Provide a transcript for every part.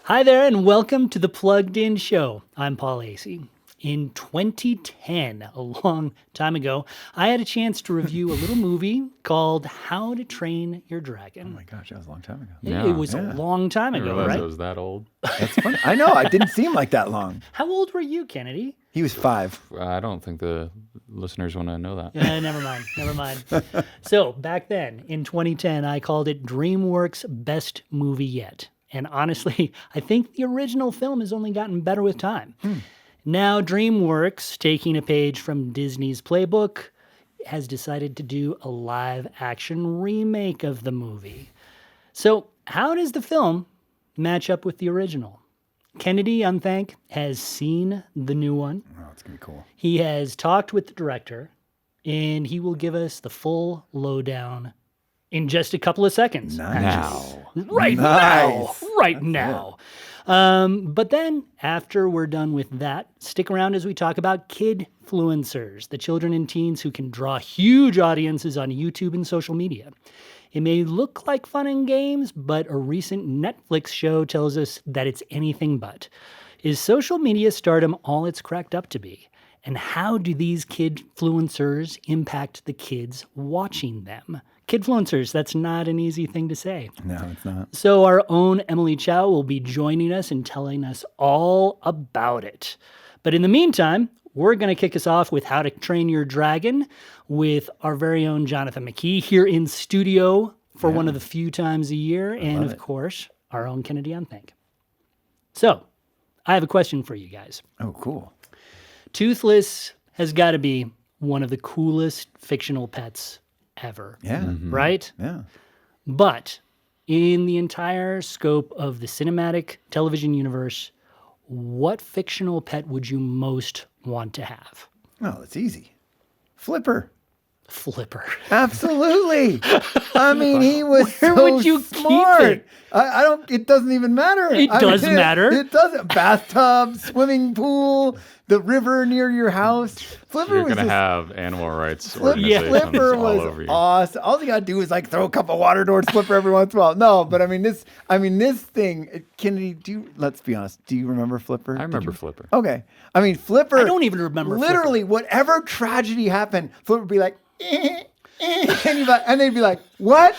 Hi there, and welcome to the Plugged In Show. I'm Paul Acey. In 2010, a long time ago, I had a chance to review a little movie called How to Train Your Dragon. Oh my gosh, that was a long time ago. It was a long time I ago, realized right? it was that old. That's funny. I know. It didn't seem like that long. How old were you, Kennedy? He was 5. I don't think the listeners want to know that. Never mind. So back then, in 2010, I called it Dreamworks' best movie yet. And honestly, I think the original film has only gotten better with time. Now, DreamWorks, taking a page from Disney's playbook, has decided to do a live-action remake of the movie. So how does the film match up with the original? Kennedy, Unthank, has seen the new one. Oh, it's going to be cool. He has talked with the director, and he will give us the full lowdown in just a couple of seconds. Nice. Right now. But then, after we're done with that, stick around as we talk about kidfluencers, the children and teens who can draw huge audiences on YouTube and social media. It may look like fun and games, but a recent Netflix show tells us that it's anything but. Is social media stardom all it's cracked up to be? And how do these kidfluencers impact the kids watching them? Kidfluencers, that's not an easy thing to say. No, it's not. So our own Emily Chow will be joining us and telling us all about it. But in the meantime, we're going to kick us off with How to Train Your Dragon with our very own Jonathan McKee here in studio for one of the few times a year. And of course, our own Kennedy Unthank. So I have a question for you guys. Oh, cool. Toothless has got to be one of the coolest fictional pets ever. Yeah. Right? Yeah. But in the entire scope of the cinematic television universe, what fictional pet would you most want to have? Oh, it's easy. Flipper. Flipper. Absolutely. I mean, he was Where so would you keep smart. it? I don't. It doesn't even matter. It does matter. It doesn't. Bathtub, swimming pool, the river near your house. Flipper You're was going to just have animal rights Flipper, organizations Flipper all was over you. awesome. All you gotta do is like throw a cup of water towards Flipper every once in a while. No, but I mean this thing, Kennedy. Let's be honest. Do you remember Flipper? I remember Flipper. Okay. I mean Flipper. I don't even remember Literally, whatever tragedy happened, Flipper would be like, and they'd be like, what?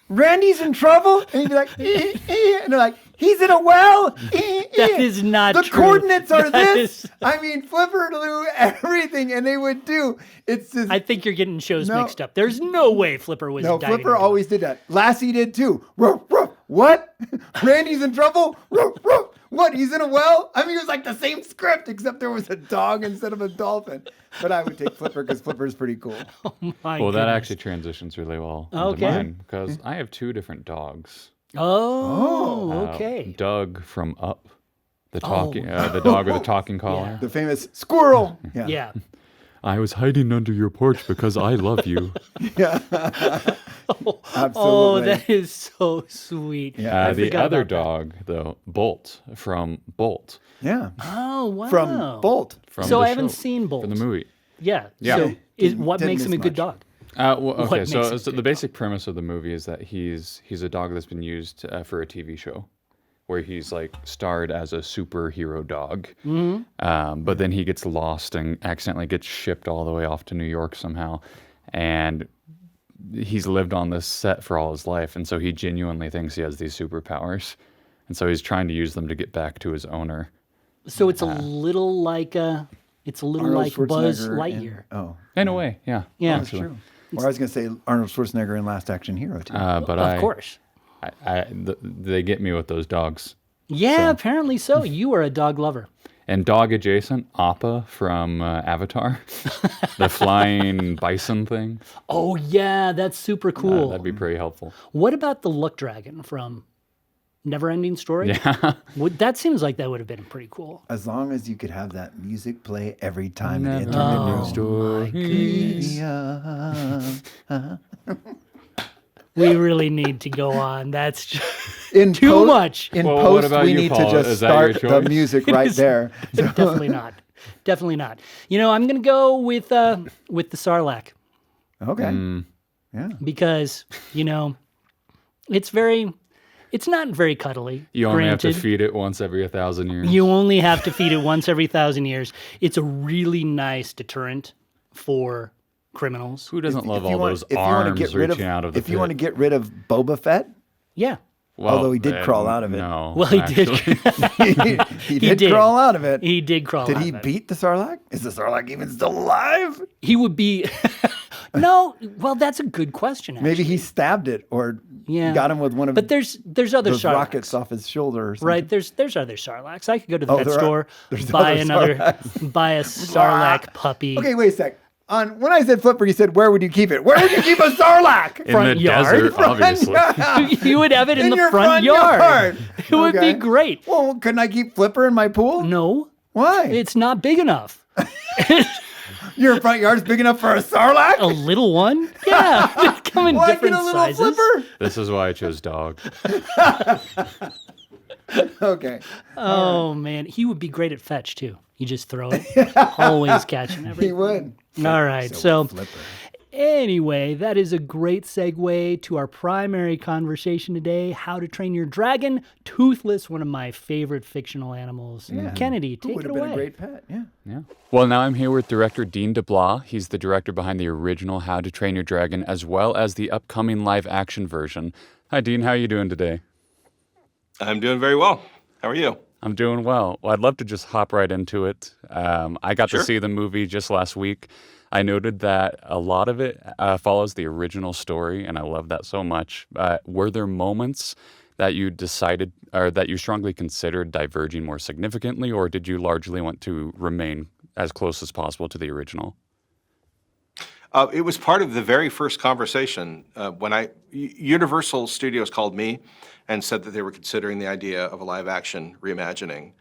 Randy's in trouble? And he'd be like, and they're like, he's in a well? That is not the true. coordinates are That this. is- I mean, Flipper knew everything, and they would do. It's just. I think you're getting shows mixed up. There's no way Flipper was No, diving Flipper into it. always did that. Lassie did too. Ruff, ruff. What? Randy's in trouble? Ruff, ruff. What? He's in a well? I mean, it was like the same script, except there was a dog instead of a dolphin. But I would take Flipper because Flipper's pretty cool. My Well, that goodness. actually transitions really well into Okay. mine because I have 2 different dogs. Oh, okay. Doug from Up, the talking, the dog with the talking collar. The famous squirrel. Yeah. I was hiding under your porch because I love you. Absolutely. Oh, that is so sweet. Yeah. I The forgot other about that. dog, though, Bolt from Bolt. Yeah. Oh, wow. From Bolt. From So the I haven't show, seen Bolt. from the movie. Yeah. Yeah. So what Didn't makes him miss a good much. dog? Well, okay, What makes so, it so good the basic premise of the movie is that he's a dog that's been used for a TV show, where he's like starred as a superhero dog. But then he gets lost and accidentally gets shipped all the way off to New York somehow, and he's lived on this set for all his life, and so he genuinely thinks he has these superpowers, and so he's trying to use them to get back to his owner. So it's a little like Buzz Schwarzenegger Lightyear. In a way, yeah. Yeah. That's true. Or I was going to say Arnold Schwarzenegger in Last Action Hero, too. But Of course. they get me with those dogs. Yeah, apparently so. You are a dog lover. And dog adjacent, Appa from Avatar, the flying bison thing. Oh, yeah, that's super cool. That'd be pretty helpful. What about the Luck Dragon from Neverending Story? Yeah. That seems like that would have been pretty cool. As long as you could have that music play every time it entered Oh, the room. my goodness. Yeah. We really need to go on. That's just In too much. In Well, what post, about we you, need Paul? to just Is that your start the choice? music right there. Definitely not. Definitely not. You know, I'm going to go with the Sarlacc Okay. Yeah. because, you know, it's very It's not very cuddly. You only have to granted. feed it once every 1,000 years. You only have to feed it once every 1,000 years. It's a really nice deterrent for criminals. Who doesn't love If you all want- those if you wanna arms get rid reaching out of the If you pit? want to get rid of Boba Fett, Yeah. Well, although he did crawl out of it. No. Well, he actually. did. he did crawl out of it. He did crawl Did out he of it. beat the Sarlacc? Is the Sarlacc even still alive? He would be. No. Well, that's a good question. Actually. Maybe he stabbed it or Yeah. got him with one of But there's other those Sarlaccs. rockets off his shoulder or something. Right, there's other Sarlaccs. I could go to the Oh, pet there are- store, there's buy other another, Sarlaccs. buy a Sarlacc puppy. Okay, wait a sec. When I said Flipper, you said, where would you keep it? Where would you keep a Sarlacc? In front the yard? desert, obviously. You would have it in the your front yard. It would Okay. be great. Well, couldn't I keep Flipper in my pool? No, Why? it's not big enough. Your front yard's big enough for a Sarlacc? A little one? Yeah, they come in Why different get a little sizes. Flipper? This is why I chose dog. Okay. Oh man, he would be great at fetch too. You just throw it, always catching He everything. would. All right, so Flipper. anyway, that is a great segue to our primary conversation today, How to Train Your Dragon, Toothless, one of my favorite fictional animals. Kennedy, Who take would it have away. been a great pet? Yeah. Yeah. Well, now I'm here with director Dean DeBlois. He's the director behind the original How to Train Your Dragon, as well as the upcoming live-action version. Hi, Dean. How are you doing today? I'm doing very well. How are you? I'm doing well. Well, I'd love to just hop right into it. I got to Sure. see the movie just last week. I noted that a lot of it follows the original story, and I love that so much. Were there moments that you decided or that you strongly considered diverging more significantly, or did you largely want to remain as close as possible to the original? It was part of the very first conversation when Universal Studios called me and said that they were considering the idea of a live-action reimagining.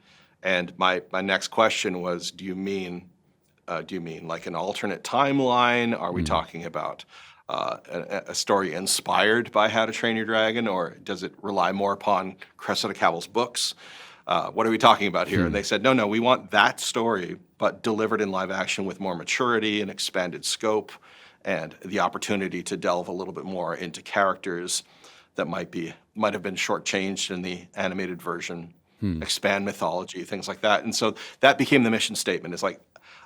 And my next question was, do you mean like an alternate timeline? Are we talking about a story inspired by How to Train Your Dragon, or does it rely more upon Cressida Cabell's books? What are we talking about here? And they said, no, we want that story, but delivered in live action with more maturity and expanded scope and the opportunity to delve a little bit more into characters that might have been shortchanged in the animated version, expand mythology, things like that. And so that became the mission statement. It's like,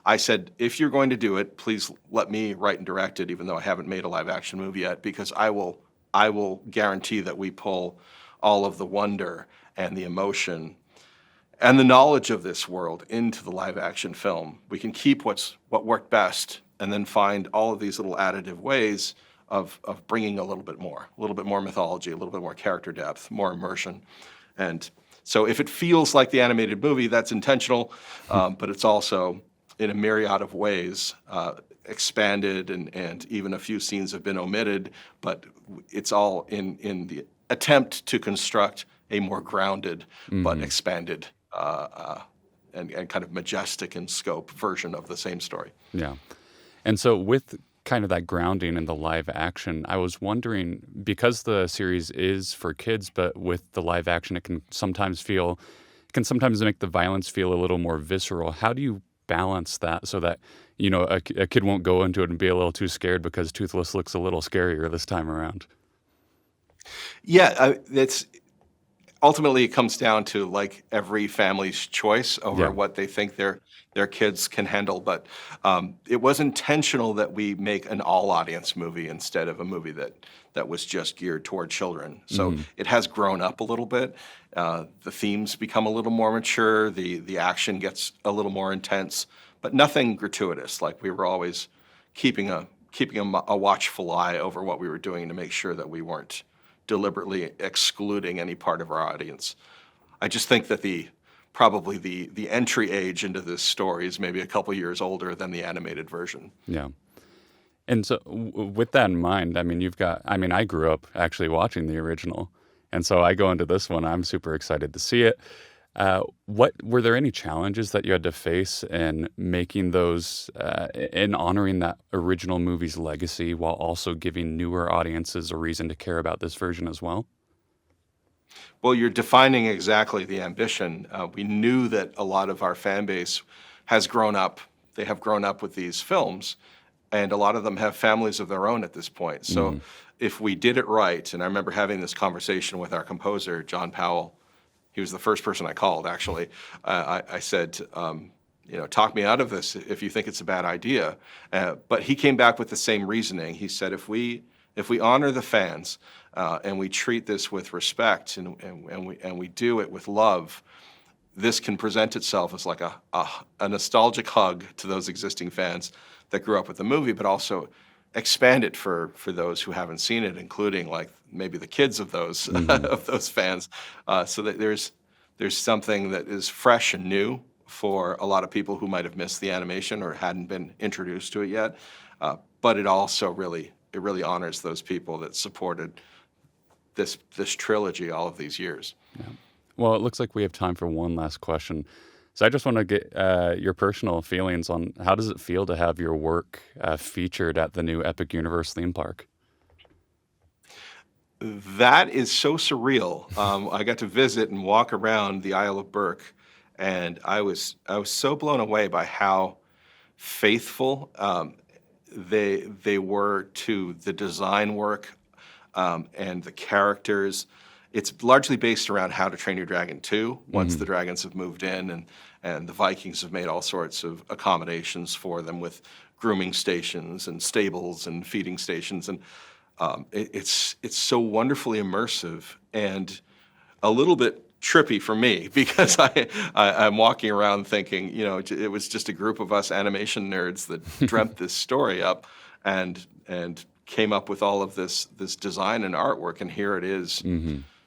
I said, if you're going to do it, please let me write and direct it, even though I haven't made a live action movie yet, because I will guarantee that we pull all of the wonder and the emotion and the knowledge of this world into the live action film. We can keep what worked best and then find all of these little additive ways of bringing a little bit more mythology, a little bit more character depth, more immersion. And so if it feels like the animated movie, that's intentional, but it's also in a myriad of ways expanded, and even a few scenes have been omitted, but it's all in the attempt to construct a more grounded but expanded and kind of majestic in scope version of the same story. Yeah. And so with kind of that grounding in the live action, I was wondering, because the series is for kids, but with the live action, it can sometimes make the violence feel a little more visceral. How do you balance that so that, a kid won't go into it and be a little too scared because Toothless looks a little scarier this time around? Yeah, it's ultimately it comes down to like every family's choice over what they think their kids can handle. But it was intentional that we make an all-audience movie instead of a movie that was just geared toward children. So it has grown up a little bit. The themes become a little more mature. The action gets a little more intense, but nothing gratuitous. Like we were always keeping a watchful eye over what we were doing to make sure that we weren't deliberately excluding any part of our audience. I just think that probably the entry age into this story is maybe a couple years older than the animated version. Yeah. And so with that in mind, I grew up actually watching the original. And so I go into this one, I'm super excited to see it. Were there any challenges that you had to face in making those, in honoring that original movie's legacy while also giving newer audiences a reason to care about this version as well? Well, you're defining exactly the ambition. We knew that a lot of our fan base has grown up. They have grown up with these films, and a lot of them have families of their own at this point. So if we did it right, and I remember having this conversation with our composer, John Powell. He was the first person I called, actually. I said, talk me out of this if you think it's a bad idea. But he came back with the same reasoning. He said, if we honor the fans and we treat this with respect and we do it with love, this can present itself as like a nostalgic hug to those existing fans that grew up with the movie, but also expand it for those who haven't seen it, including like maybe the kids of those of those fans, so that there's something that is fresh and new for a lot of people who might have missed the animation or hadn't been introduced to it yet. But it also really honors those people that supported this trilogy all of these years. Yeah. Well, it looks like we have time for one last question. So I just want to get your personal feelings on how does it feel to have your work featured at the new Epic Universe theme park? That is so surreal. I got to visit and walk around the Isle of Burke, and I was so blown away by how faithful they were to the design work and the characters. It's largely based around How to Train Your Dragon 2, once the dragons have moved in, and the Vikings have made all sorts of accommodations for them with grooming stations and stables and feeding stations. And it's so wonderfully immersive and a little bit trippy for me because I'm walking around thinking, it was just a group of us animation nerds that dreamt this story up and came up with all of this design and artwork, and here it is.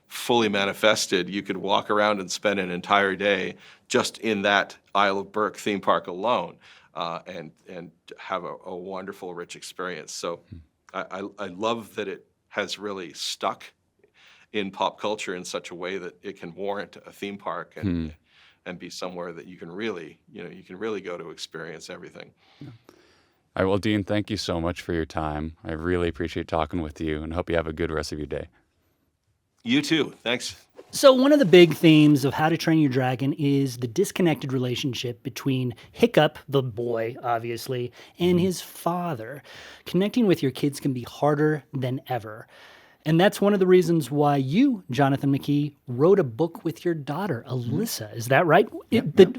Fully manifested. You could walk around and spend an entire day just in that Isle of Burke theme park alone, and have a wonderful, rich experience. So I love that it has really stuck in pop culture in such a way that it can warrant a theme park and be somewhere that you can really go to experience everything. Yeah. All right, well, Dean, thank you so much for your time. I really appreciate talking with you, and hope you have a good rest of your day. You too. Thanks. So one of the big themes of How to Train Your Dragon is the disconnected relationship between Hiccup, the boy, obviously, and his father. Connecting with your kids can be harder than ever. And that's one of the reasons why you, Jonathan McKee, wrote a book with your daughter, Alyssa. Is that right?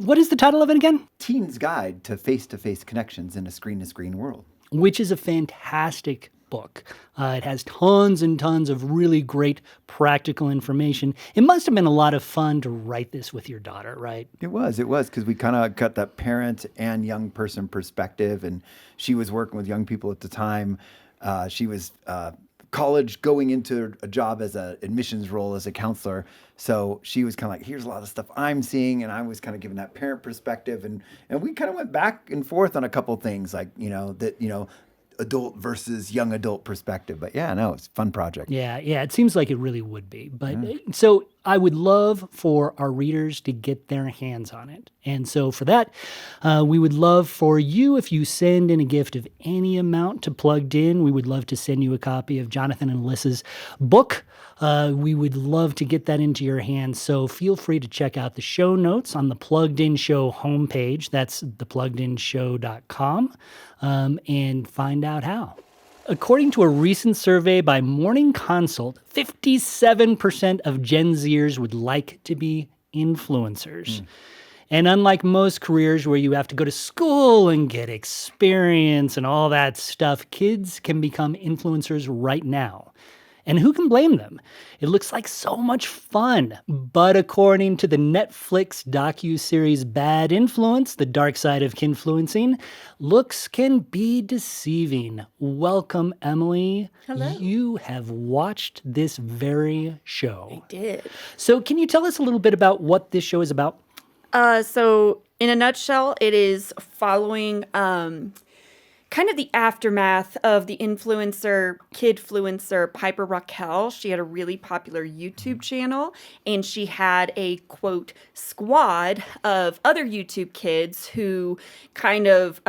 What is the title of it again? Teen's Guide to Face-to-Face Connections in a Screen-to-Screen World. Which is a fantastic book. It has tons and tons of really great practical information. It must have been a lot of fun to write this with your daughter, right? It was, because we kind of got that parent and young person perspective, and she was working with young people at the time. She was college going into a job as an admissions role as a counselor. So she was kind of like, here's a lot of stuff I'm seeing. And I was kind of giving that parent perspective. And we kind of went back and forth on a couple things like, adult versus young adult perspective. But yeah, no, it's a fun project. Yeah, it seems like it really would be. But so I would love for our readers to get their hands on it. And so for that, we would love for you, if you send in a gift of any amount to Plugged In, we would love to send you a copy of Jonathan and Alyssa's book. We would love to get that into your hands. So feel free to check out the show notes on the Plugged In Show homepage. That's thepluggedinshow.com, and find out how. According to a recent survey by Morning Consult, 57% of Gen Zers would like to be influencers. And unlike most careers where you have to go to school and get experience and all that stuff, kids can become influencers right now. And who can blame them? It looks like so much fun. But according to the Netflix docu-series Bad Influence, The Dark Side of Kidfluencing, looks can be deceiving. Welcome, Emily. Hello. You have watched this very show. I did. So can you tell us a little bit about what this show is about? So in a nutshell, it is following kind of the aftermath of the kidfluencer Piper Raquel. She had a really popular YouTube channel, and she had a, quote, squad of other YouTube kids who kind of,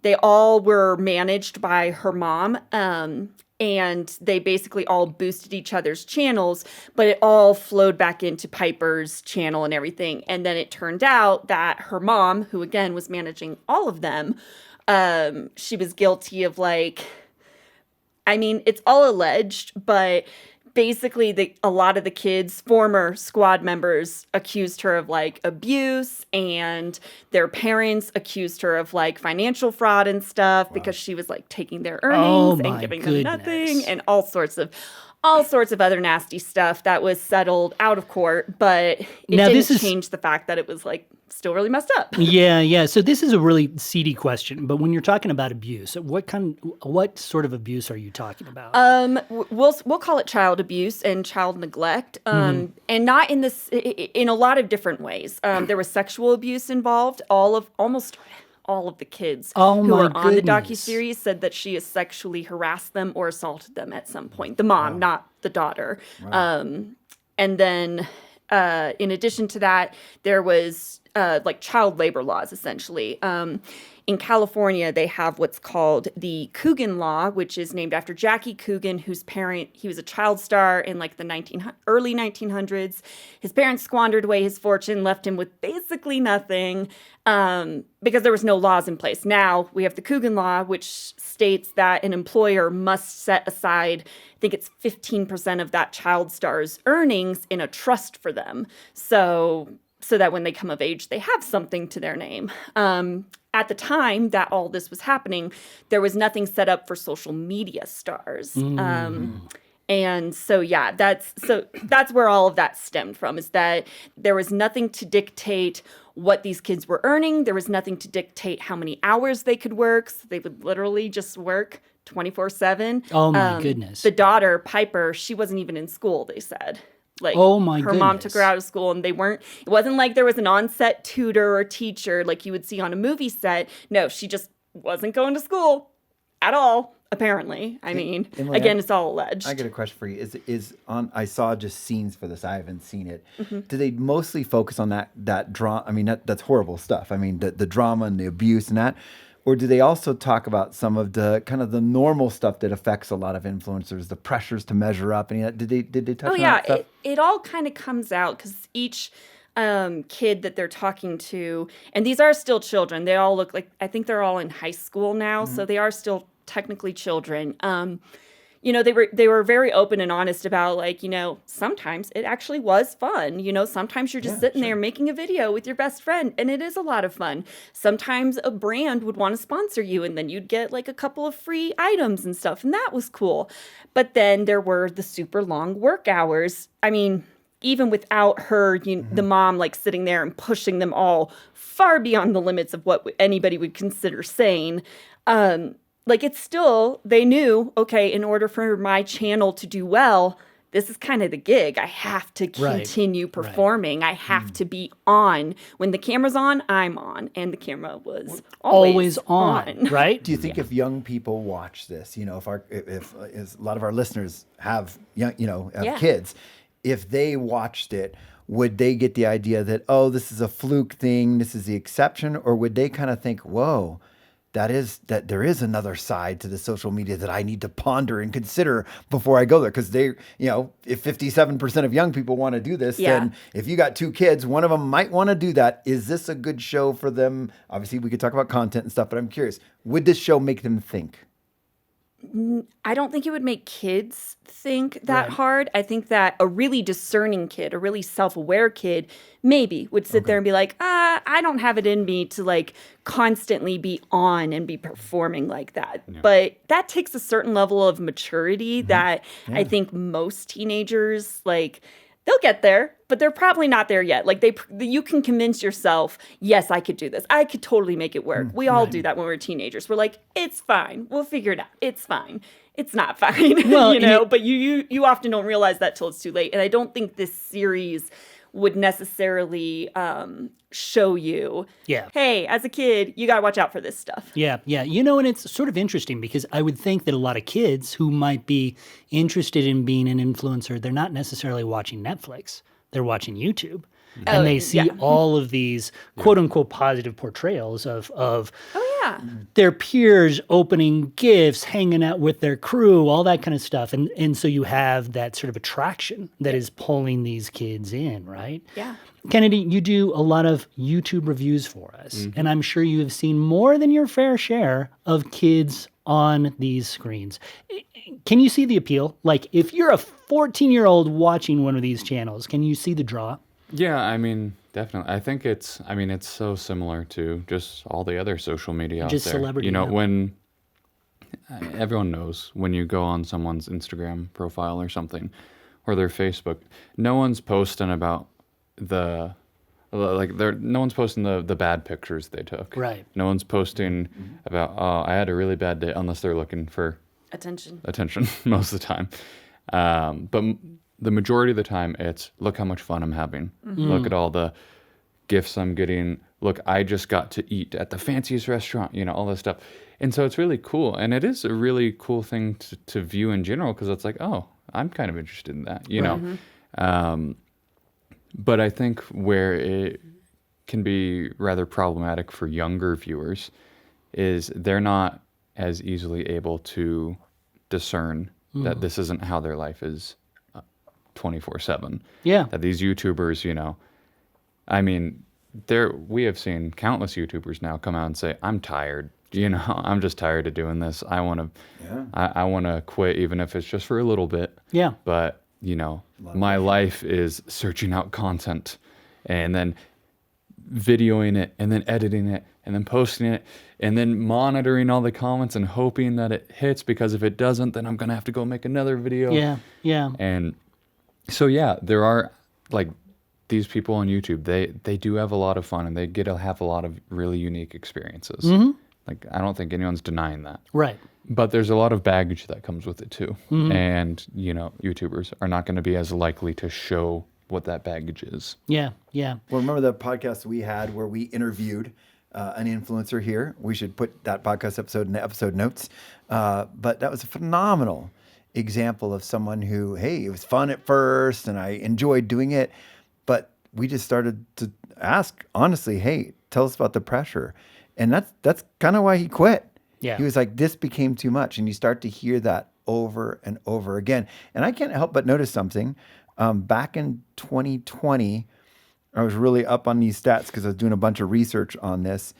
they all were managed by her mom. and they basically all boosted each other's channels, but it all flowed back into Piper's channel and everything. And then it turned out that her mom, who again was managing all of them, she was guilty of it's all alleged, but basically a lot of the kids, former squad members, accused her of abuse, and their parents accused her of financial fraud and stuff because she was taking their earnings and giving them nothing, and all sorts of other nasty stuff that was settled out of court, but it didn't change the fact that it was still really messed up. Yeah. So this is a really seedy question, but when you're talking about abuse, what sort of abuse are you talking about? We'll call it child abuse and child neglect, and not in a lot of different ways. There was sexual abuse involved. Almost all of the kids who were on the docu-series said that she has sexually harassed them or assaulted them at some point. The mom, not the daughter. Wow. And then in addition to that, there was child labor laws, essentially. In California, they have what's called the Coogan Law, which is named after Jackie Coogan, whose parent, he was a child star in the early 1900s. His parents squandered away his fortune, left him with basically nothing because there was no laws in place. Now we have the Coogan Law, which states that an employer must set aside, I think it's 15% of that child star's earnings in a trust for them. So that when they come of age, they have something to their name. At the time that all this was happening, there was nothing set up for social media stars. And so, yeah, that's where all of that stemmed from, is that there was nothing to dictate what these kids were earning. There was nothing to dictate how many hours they could work. So they would literally just work 24/7. Oh, my goodness. The daughter, Piper, she wasn't even in school, they said. Her mom took her out of school, and it wasn't like there was an on-set tutor or teacher like you would see on a movie set. No, she just wasn't going to school at all, apparently. Emily, again, it's all alleged. I get a question for you. I saw just scenes for this. I haven't seen it. Do they mostly focus on that drama? That's horrible stuff. The drama and the abuse and that. Or do they also talk about some of the kind of the normal stuff that affects a lot of influencers, the pressures to measure up? And did they touch on that stuff? It all kind of comes out because each kid that they're talking to, and these are still children. They all look I think they're all in high school now, so they are still technically children. They were very open and honest about sometimes it actually was fun. Sometimes you're just sitting there making a video with your best friend, and it is a lot of fun. Sometimes a brand would want to sponsor you, and then you'd get a couple of free items and stuff, and that was cool. But then there were the super long work hours. Even without her, the mom sitting there and pushing them all far beyond the limits of what anybody would consider sane. It's still, they knew, okay, in order for my channel to do well, this is kind of the gig. I have to continue performing. I have to be on. When the camera's on, I'm on. And the camera was always on. Right? Do you think if young people watch this, if a lot of our listeners have kids, if they watched it, would they get the idea that, oh, this is a fluke thing, this is the exception? Or would they kind of think, whoa, that there is another side to the social media that I need to ponder and consider before I go there? Because if 57% of young people want to do this, then if you got two kids, one of them might want to do that. Is this a good show for them? Obviously, we could talk about content and stuff, but I'm curious, would this show make them think? I don't think it would make kids think that hard. I think that a really discerning kid, a really self-aware kid, maybe would sit there and be like, I don't have it in me to constantly be on and be performing like that. Yeah. But that takes a certain level of maturity that I think most teenagers, they'll get there, but they're probably not there yet. You can convince yourself, yes, I could do this. I could totally make it work. We all do that when we're teenagers. We're like, it's fine. We'll figure it out. It's fine. It's not fine, well, but you often don't realize that till it's too late. And I don't think this series would necessarily show you, hey, as a kid, you got to watch out for this stuff. Yeah. And it's sort of interesting because I would think that a lot of kids who might be interested in being an influencer, they're not necessarily watching Netflix. They're watching YouTube. and they see yeah. all of these quote unquote positive portrayals of Oh yeah. their peers opening gifts, hanging out with their crew, all that kind of stuff. And so you have that sort of attraction that is pulling these kids in, right? Yeah. Kennedy, you do a lot of YouTube reviews for us, and I'm sure you have seen more than your fair share of kids on these screens. Can you see the appeal? Like, if you're a 14-year-old watching one of these channels, can you see the draw? Yeah, I mean, definitely. I think it's so similar to just all the other social media out Just there. celebrity, You know, yeah. when everyone knows when you go on someone's Instagram profile or something, or their Facebook, no one's posting about no one's posting the bad pictures they took. Right. No one's posting about, oh, I had a really bad day, unless they're looking for Attention. most of the time. The majority of the time, it's look how much fun I'm having. Look at all the gifts I'm getting. Look, I just got to eat at the fanciest restaurant, all this stuff. And so it's really cool. And it is a really cool thing to view in general, because it's like, oh, I'm kind of interested in that, know. But I think where it can be rather problematic for younger viewers is they're not as easily able to discern that this isn't how their life is 24/7. Yeah. That these YouTubers, I mean, we have seen countless YouTubers now come out and say, I'm tired. I'm just tired of doing this. I want to quit, even if it's just for a little bit. Yeah. But, my life is searching out content and then videoing it and then editing it and then posting it and then monitoring all the comments and hoping that it hits, because if it doesn't, then I'm going to have to go make another video. Yeah. Yeah. And so, yeah, there are these people on YouTube, they do have a lot of fun and they get to have a lot of really unique experiences. I don't think anyone's denying that. Right. But there's a lot of baggage that comes with it too. And, YouTubers are not going to be as likely to show what that baggage is. Yeah. Yeah. Well, remember the podcast we had where we interviewed an influencer here? We should put that podcast episode in the episode notes. But that was a phenomenal example of someone who, hey, it was fun at first and I enjoyed doing it. But we just started to ask, honestly, hey, tell us about the pressure. And that's kind of why he quit. Yeah. He was like, this became too much. And you start to hear that over and over again. And I can't help but notice something. Back in 2020, I was really up on these stats because I was doing a bunch of research on this.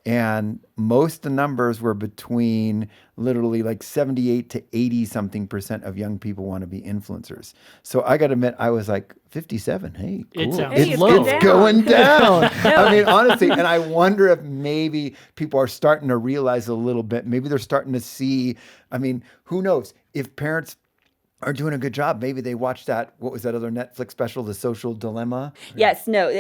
And most of the numbers were between literally like 78 to 80 something % of young people want to be influencers. So I got to admit, I was like 57. Hey, cool. It sounds Hey, low. it's It's going down. I mean, honestly, and I wonder if maybe people are starting to realize a little bit. Maybe they're starting to see, I mean, who knows? If parents are doing a good job, maybe they watched that, what was that other Netflix special, The Social Dilemma? Yes, no.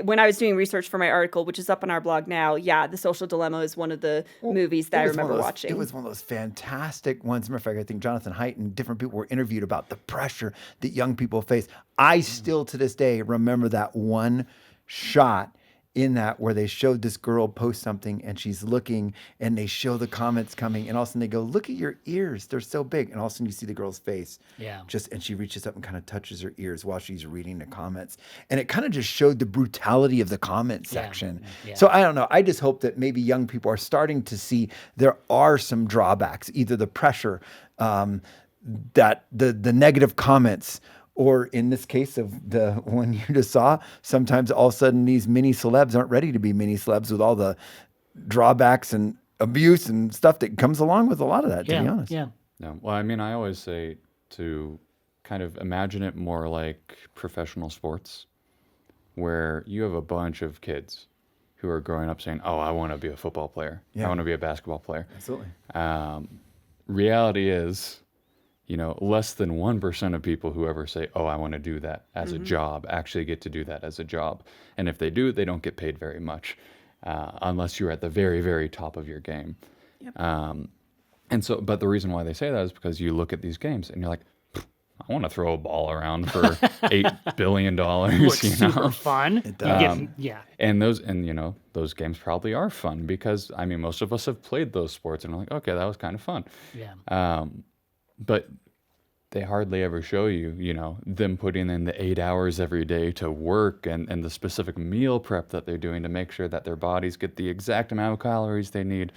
When I was doing research for my article, which is up on our blog now, yeah, The Social Dilemma is one of the movies that I It was one remember of those- watching. It was one of those fantastic ones. Matter of fact, I think Jonathan Haidt and different people were interviewed about the pressure that young people face. I still, to this day, remember that one shot in that where they showed this girl post something and she's looking and they show the comments coming and all of a sudden they go, look at your ears. They're so big. And all of a sudden you see the girl's face. Yeah. And she reaches up and kind of touches her ears while she's reading the comments. And it kind of just showed the brutality of the comment section. Yeah. So I don't know. I just hope that maybe young people are starting to see there are some drawbacks, either the pressure, that the negative comments, or in this case of the one you just saw, sometimes all of a sudden these mini celebs aren't ready to be mini celebs with all the drawbacks and abuse and stuff that comes along with a lot of that, to be honest. Yeah. No. Well, I mean, I always say to kind of imagine it more like professional sports, where you have a bunch of kids who are growing up saying, oh, I want to be a football player. Yeah. I want to be a basketball player. Absolutely. Reality is, less than 1% of people who ever say, oh, I want to do that as a job, actually get to do that as a job. And if they do, they don't get paid very much, unless you're at the very, very top of your game. Yep. But the reason why they say that is because you look at these games and you're like, I want to throw a ball around for $8 billion. Looks super fun. It does. Yeah. And those games probably are fun because, I mean, most of us have played those sports and we're like, okay, that was kind of fun. Yeah. But they hardly ever show you, them putting in the 8 hours every day to work and the specific meal prep that they're doing to make sure that their bodies get the exact amount of calories they need.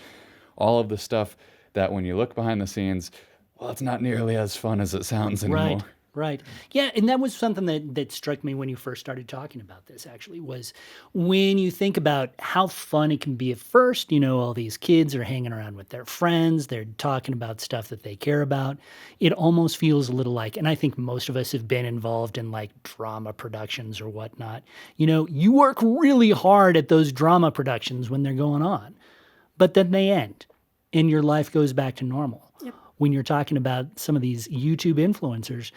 All of the stuff that when you look behind the scenes, well, it's not nearly as fun as it sounds anymore. Right. Right. Yeah, and that was something that struck me when you first started talking about this, actually, was when you think about how fun it can be at first, all these kids are hanging around with their friends, they're talking about stuff that they care about. It almost feels a little like, and I think most of us have been involved in like drama productions or whatnot. You work really hard at those drama productions when they're going on, but then they end and your life goes back to normal. Yep. When you're talking about some of these YouTube influencers,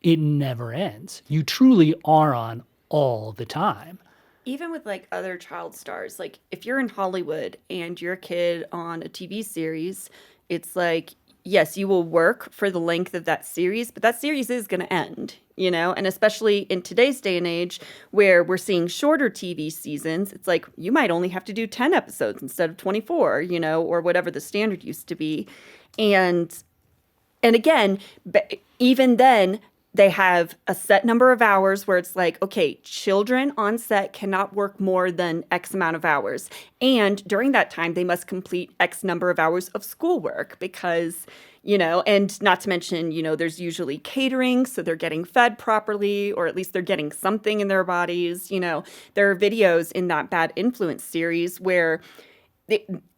it never ends. You truly are on all the time. Even with like other child stars, like if you're in Hollywood and you're a kid on a TV series, it's like, yes, you will work for the length of that series, but that series is going to end, and especially in today's day and age where we're seeing shorter TV seasons, it's like you might only have to do 10 episodes instead of 24, or whatever the standard used to be. And again, even then, they have a set number of hours where it's like, okay, children on set cannot work more than X amount of hours. And during that time, they must complete X number of hours of schoolwork because, and not to mention, there's usually catering, so they're getting fed properly, or at least they're getting something in their bodies. There are videos in that Bad Influence series where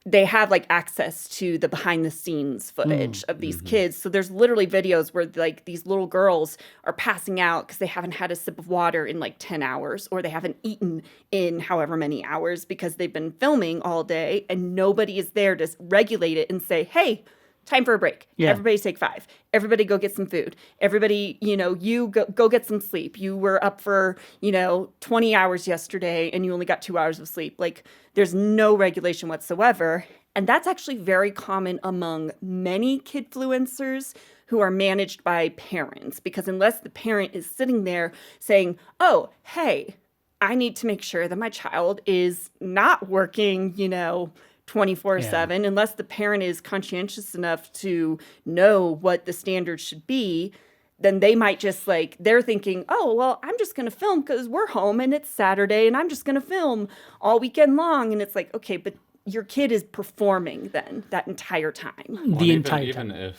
they have like access to the behind the scenes footage of these kids. So there's literally videos where like these little girls are passing out because they haven't had a sip of water in like 10 hours or they haven't eaten in however many hours because they've been filming all day and nobody is there to regulate it and say, hey, time for a break. Yeah. Everybody take 5. Everybody go get some food. Everybody, you go get some sleep. You were up for, 20 hours yesterday and you only got 2 hours of sleep. Like there's no regulation whatsoever. And that's actually very common among many kidfluencers who are managed by parents, because unless the parent is sitting there saying, oh, hey, I need to make sure that my child is not working, 24/7, unless the parent is conscientious enough to know what the standard should be, then they might just they're thinking, oh, well, I'm just going to film because we're home and it's Saturday and I'm just going to film all weekend long. And it's like, okay, but your kid is performing then that entire time. The entire time.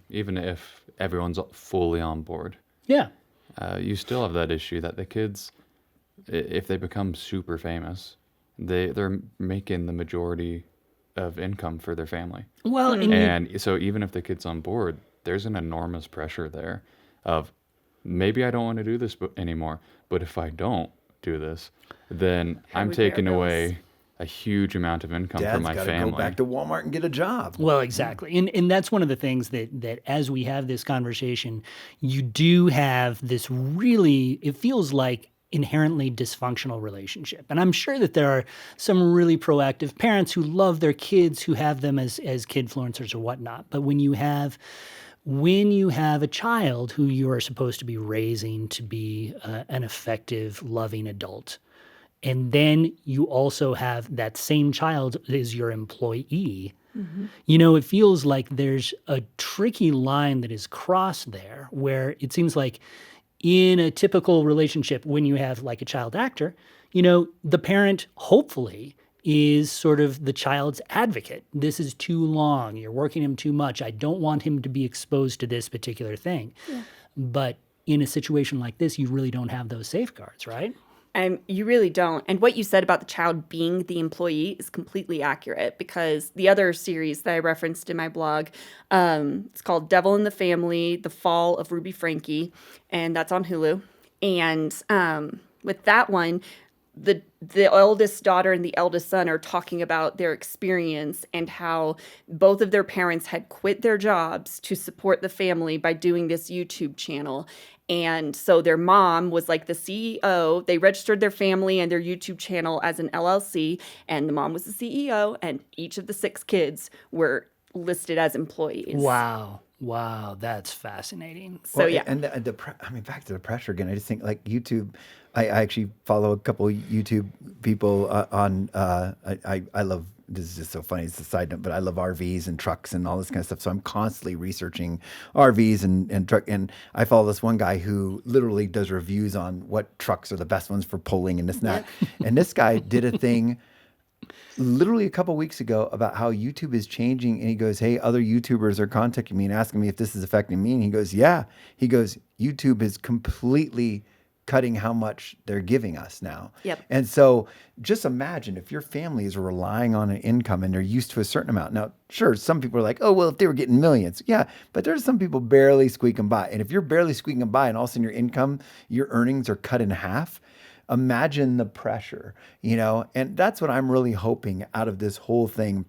Even if everyone's fully on board. Yeah. You still have that issue that the kids, if they become super famous, they're making the majority of income for their family. Well, and so even if the kid's on board, there's an enormous pressure there of maybe I don't want to do this anymore, but if I don't do this, then I'm taking away a huge amount of income from my family. Dad's got to go back to Walmart and get a job. Well, exactly. And that's one of the things that as we have this conversation, you do have this really, it feels like inherently dysfunctional relationship. And I'm sure that there are some really proactive parents who love their kids, who have them as kidfluencers or whatnot. But when you have a child who you are supposed to be raising to be an effective, loving adult, and then you also have that same child as your employee, it feels like there's a tricky line that is crossed there where it seems like in a typical relationship, when you have like a child actor, the parent hopefully is sort of the child's advocate. This is too long. You're working him too much. I don't want him to be exposed to this particular thing. Yeah. But in a situation like this, you really don't have those safeguards, right? You really don't. And what you said about the child being the employee is completely accurate, because the other series that I referenced in my blog, it's called Devil in the Family, The Fall of Ruby Frankie, and that's on Hulu. And with that one, the eldest daughter and the eldest son are talking about their experience and how both of their parents had quit their jobs to support the family by doing this YouTube channel. And so their mom was like the CEO. They registered their family and their YouTube channel as an LLC, and the mom was the CEO, and each of the 6 kids were listed as employees. Wow, that's fascinating. And back to the pressure again. I just think like YouTube, I actually follow a couple YouTube people on. I love. This is just so funny. It's a side note, but I love RVs and trucks and all this kind of stuff. So I'm constantly researching RVs and truck. And I follow this one guy who literally does reviews on what trucks are the best ones for pulling and this and that. And this guy did a thing literally a couple weeks ago about how YouTube is changing. And he goes, hey, other YouTubers are contacting me and asking me if this is affecting me. And he goes, yeah. He goes, YouTube is completely cutting how much they're giving us now. Yep. And so just imagine if your family is relying on an income and they're used to a certain amount. Now, sure, some people are like, oh, well, if they were getting millions. Yeah, but there's some people barely squeaking by. And if you're barely squeaking by and all of a sudden your income, your earnings are cut in half, imagine the pressure, And that's what I'm really hoping out of this whole thing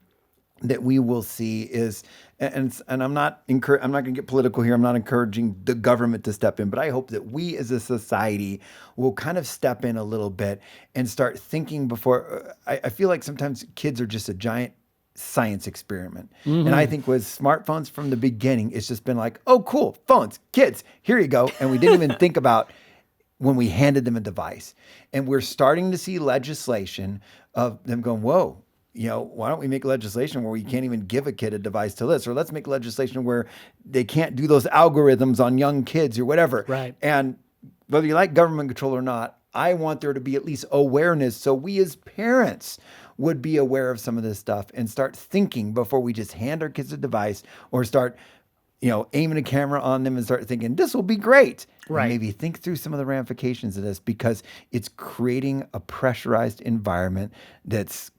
that we will see is, and I'm not going to get political here. I'm not encouraging the government to step in, but I hope that we as a society will kind of step in a little bit and start thinking before. I feel like sometimes kids are just a giant science experiment. And I think with smartphones from the beginning, it's just been like, oh, cool, phones, kids, here you go. And we didn't even think about when we handed them a device. And we're starting to see legislation of them going, whoa, why don't we make legislation where we can't even give a kid a device to this? Or let's make legislation where they can't do those algorithms on young kids or whatever. Right. And whether you like government control or not, I want there to be at least awareness so we as parents would be aware of some of this stuff and start thinking before we just hand our kids a device or start aiming a camera on them and start thinking, this will be great. Right. And maybe think through some of the ramifications of this because it's creating a pressurized environment that's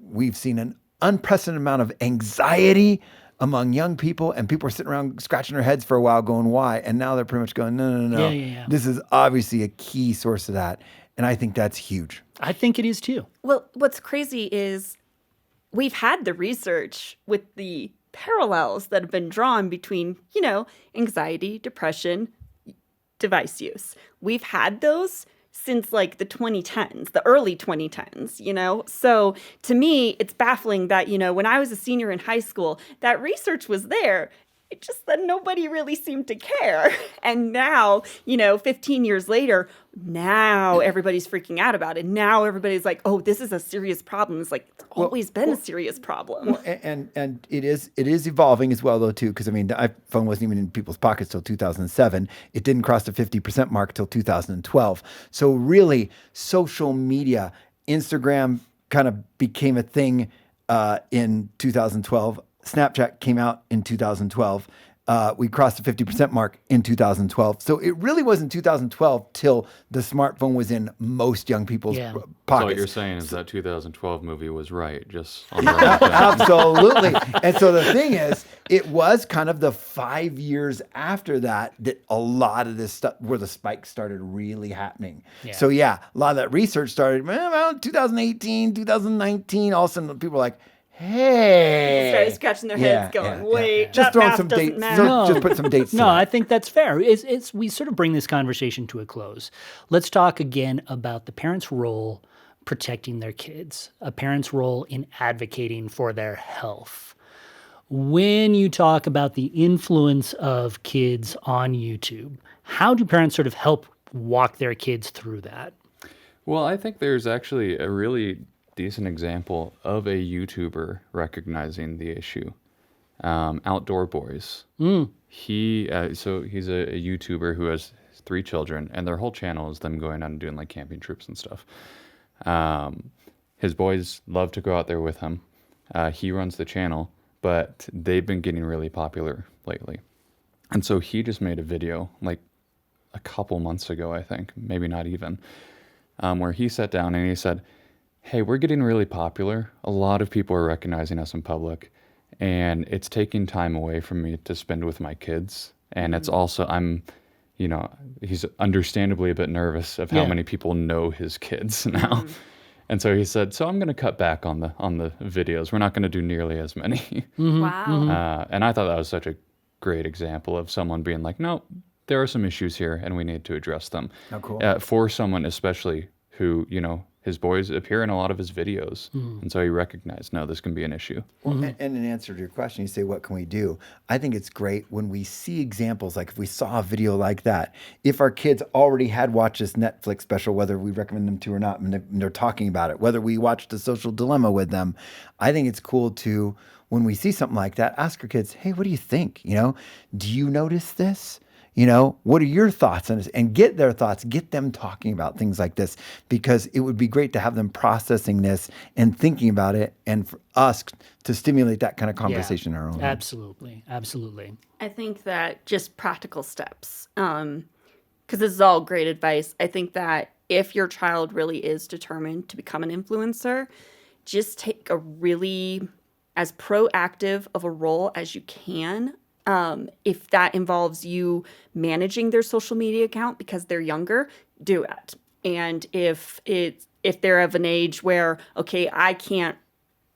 we've seen an unprecedented amount of anxiety among young people, and people are sitting around scratching their heads for a while going, why? And now they're pretty much going, no. Yeah. This is obviously a key source of that. And I think that's huge. I think it is too. Well, what's crazy is we've had the research with the parallels that have been drawn between, anxiety, depression, device use. We've had those since like the 2010s, the early 2010s, So to me, it's baffling that, when I was a senior in high school, that research was there. It just that nobody really seemed to care. And now, 15 years later, now everybody's freaking out about it. Now everybody's like, oh, this is a serious problem. It's like, it's always been a serious problem. Well, and it is evolving as well, though, too, because, the iPhone wasn't even in people's pockets till 2007. It didn't cross the 50% mark till 2012. So really, social media, Instagram kind of became a thing in 2012. Snapchat came out in 2012. We crossed the 50% mark in 2012. So it really wasn't 2012 till the smartphone was in most young people's pockets. So what you're saying is that 2012 movie was right, just on the right thing. Absolutely. And so the thing is, it was kind of the 5 years after that a lot of this stuff, where the spike started really happening. Yeah. So a lot of that research started around 2018, 2019. All of a sudden people were like, hey. Started scratching their heads going, wait, just that throwing math some doesn't dates. matter. Just put some dates to No, that. I think that's fair. We sort of bring this conversation to a close. Let's talk again about the parent's role protecting their kids, a parent's role in advocating for their health. When you talk about the influence of kids on YouTube, how do parents sort of help walk their kids through that? Well, I think there's actually a really decent example of a YouTuber recognizing the issue. Outdoor Boys. He's a YouTuber who has 3 children, and their whole channel is them going out and doing like camping trips and stuff. His boys love to go out there with him. He runs the channel, but they've been getting really popular lately. And so he just made a video like a couple months ago, I think, maybe not even, where he sat down and he said, hey, we're getting really popular. A lot of people are recognizing us in public, and it's taking time away from me to spend with my kids. And it's also, he's understandably a bit nervous of how many people know his kids now. And so he said, so I'm going to cut back on the videos. We're not going to do nearly as many. Wow. And I thought that was such a great example of someone being like, no, there are some issues here and we need to address them. Oh, cool. For someone especially who, his boys appear in a lot of his videos. And so he recognized, no, this can be an issue. Well, and in answer to your question, you say, what can we do? I think it's great when we see examples, like if we saw a video like that, if our kids already had watched this Netflix special, whether we recommend them to or not, and they're talking about it, whether we watched The Social Dilemma with them, I think it's cool to, when we see something like that, ask our kids, hey, what do you think? Do you notice this? What are your thoughts on this? And get their thoughts, get them talking about things like this, because it would be great to have them processing this and thinking about it, and for us to stimulate that kind of conversation in our own. Absolutely. Absolutely. I think that just practical steps, because this is all great advice. I think that if your child really is determined to become an influencer, just take a really as proactive of a role as you can. If that involves you managing their social media account because they're younger, do it. And if they're of an age where, okay, I can't,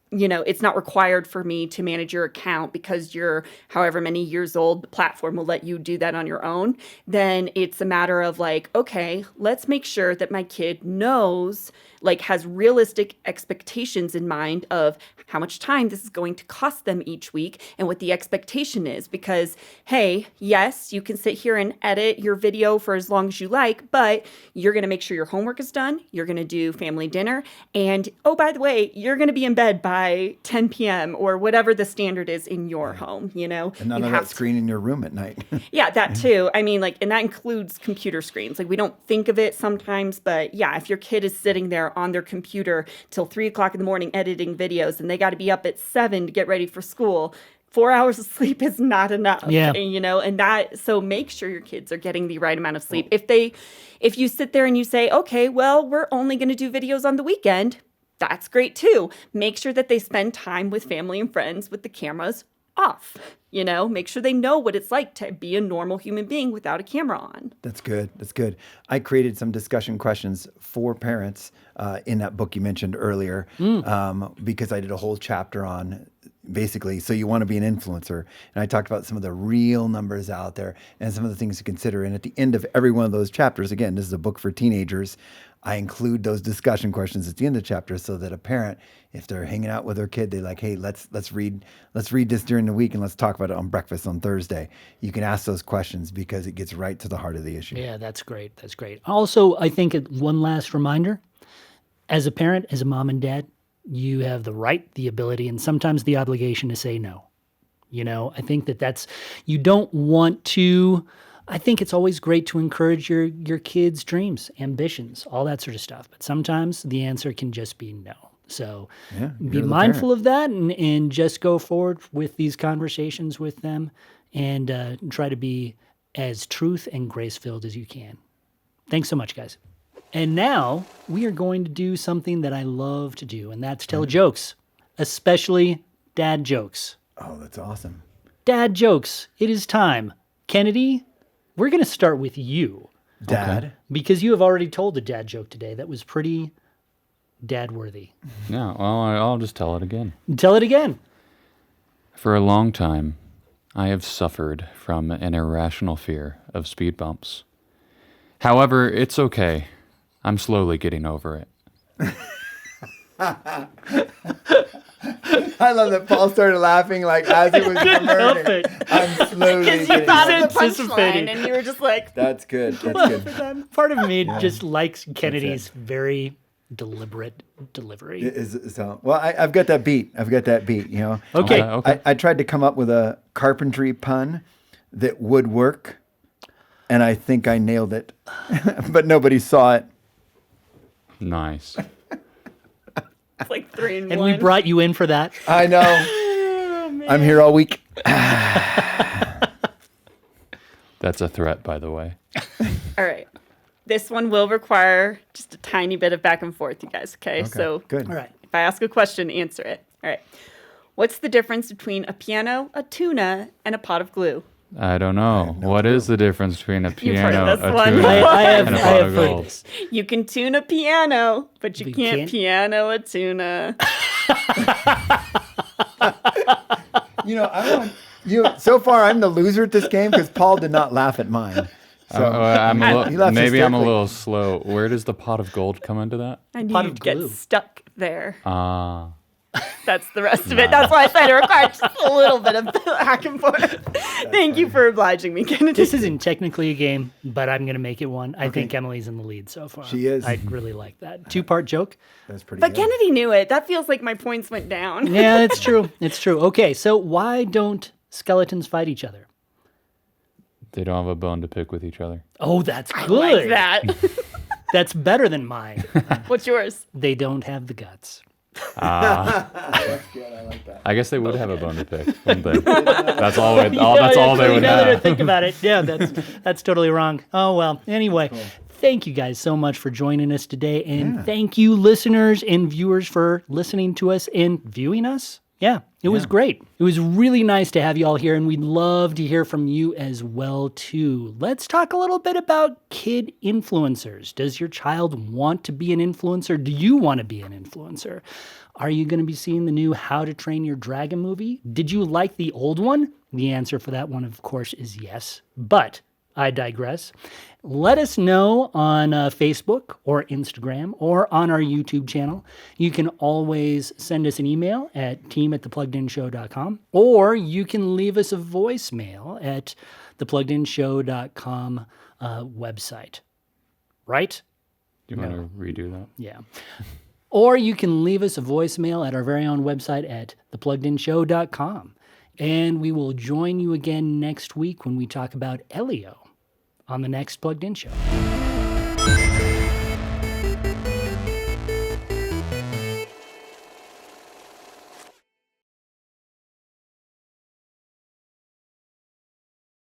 it's not required for me to manage your account because you're however many years old, the platform will let you do that on your own, then it's a matter of like, okay, let's make sure that my kid knows, like has realistic expectations in mind of how much time this is going to cost them each week and what the expectation is. Because, hey, yes, you can sit here and edit your video for as long as you like, but you're going to make sure your homework is done. You're going to do family dinner. And, oh, by the way, you're going to be in bed by 10 p.m. or whatever the standard is in your home, And none of that screen in your room at night. Yeah, that too. I mean, and that includes computer screens. We don't think of it sometimes, but yeah, if your kid is sitting there on their computer till 3 o'clock in the morning editing videos and they got to be up at 7 to get ready for school, 4 hours of sleep is not enough. Yeah. And so make sure your kids are getting the right amount of sleep. If you sit there and you say, okay, well, we're only going to do videos on the weekend, that's great too. Make sure that they spend time with family and friends with the cameras off. Make sure they know what it's like to be a normal human being without a camera on. That's good. That's good. I created some discussion questions for parents in that book you mentioned earlier, because I did a whole chapter on basically, so you want to be an influencer. And I talked about some of the real numbers out there and some of the things to consider. And at the end of every one of those chapters, again, this is a book for teenagers, I include those discussion questions at the end of the chapter so that a parent, if they're hanging out with their kid, they're like, hey, let's read this during the week and let's talk about it on breakfast on Thursday. You can ask those questions because it gets right to the heart of the issue. Yeah, that's great. That's great. Also, I think one last reminder, as a parent, as a mom and dad, you have the right, the ability, and sometimes the obligation to say no. I think you don't want to. I think it's always great to encourage your kids' dreams, ambitions, all that sort of stuff. But sometimes the answer can just be no. So be mindful of that and just go forward with these conversations with them and try to be as truth and grace-filled as you can. Thanks so much, guys. And now we are going to do something that I love to do, and that's tell jokes, especially dad jokes. Oh, that's awesome. Dad jokes. It is time. Kennedy, we're going to start with you. Dad? Because you have already told a dad joke today that was pretty dad-worthy. Yeah, well, I'll just tell it again. Tell it again. For a long time, I have suffered from an irrational fear of speed bumps. However, it's okay. I'm slowly getting over it. I love that Paul started laughing like as it was emerging. I'm slowly Because you getting thought over of the it. punchline and you were just like, That's good. That's good. Part of me just likes Kennedy's very deliberate delivery. Well, I've got that beat. Okay. Okay. I tried to come up with a carpentry pun that would work, and I think I nailed it, but nobody saw it. Nice. it's like 3 in And 1. we brought you in for that. I know. I'm here all week. That's a threat, by the way. All right. This one will require just a tiny bit of back and forth, you guys. Okay. So Good. All right. if I ask a question, answer it. All right. What's the difference between a piano, a tuna, and a pot of glue? I don't know. What is the difference between a heard piano, this a one. tuna, I have and a pot of heard gold? this. You can tune a piano, but you You can't can't? piano a tuna. So far I'm the loser at this game because Paul did not laugh at mine. I'm a he little, left maybe I'm a hysterically. little slow. Where does the pot of gold come into that? I knew Pot of you'd get glue. stuck there. Ah. That's the rest of it. That's why I said it requires just a little bit of back and forth. Thank you for obliging me, Kennedy. This isn't technically a game, but I'm going to make it one. I think Emily's in the lead so far. She is. I really like that. Two-part joke. That's pretty But good. Kennedy knew it. That feels like my points went down. Yeah, it's true. It's true. Okay, so why don't skeletons fight each other? They don't have a bone to pick with each other. Oh, that's good. Like that. That's better than mine. What's yours? They don't have the guts. That's good. I like that. I guess they would have a bone to pick, wouldn't they? That's all. That's all they would now that I have. think about it, yeah, that's totally wrong. Oh well. Anyway, thank you guys so much for joining us today, and thank you, listeners and viewers, for listening to us and viewing us. Yeah, it was great. It was really nice to have you all here, and we'd love to hear from you as well, too. Let's talk a little bit about kid influencers. Does your child want to be an influencer? Do you want to be an influencer? Are you going to be seeing the new How to Train Your Dragon movie? Did you like the old one? The answer for that one, of course, is yes. But I digress. Let us know on Facebook or Instagram or on our YouTube channel. You can always send us an email at team@thepluggedinshow.com, or you can leave us a voicemail at thepluggedinshow.com website. Right? Do you want to redo that? Yeah. Or you can leave us a voicemail at our very own website at thepluggedinshow.com. And we will join you again next week when we talk about Elio on the next Plugged In Show.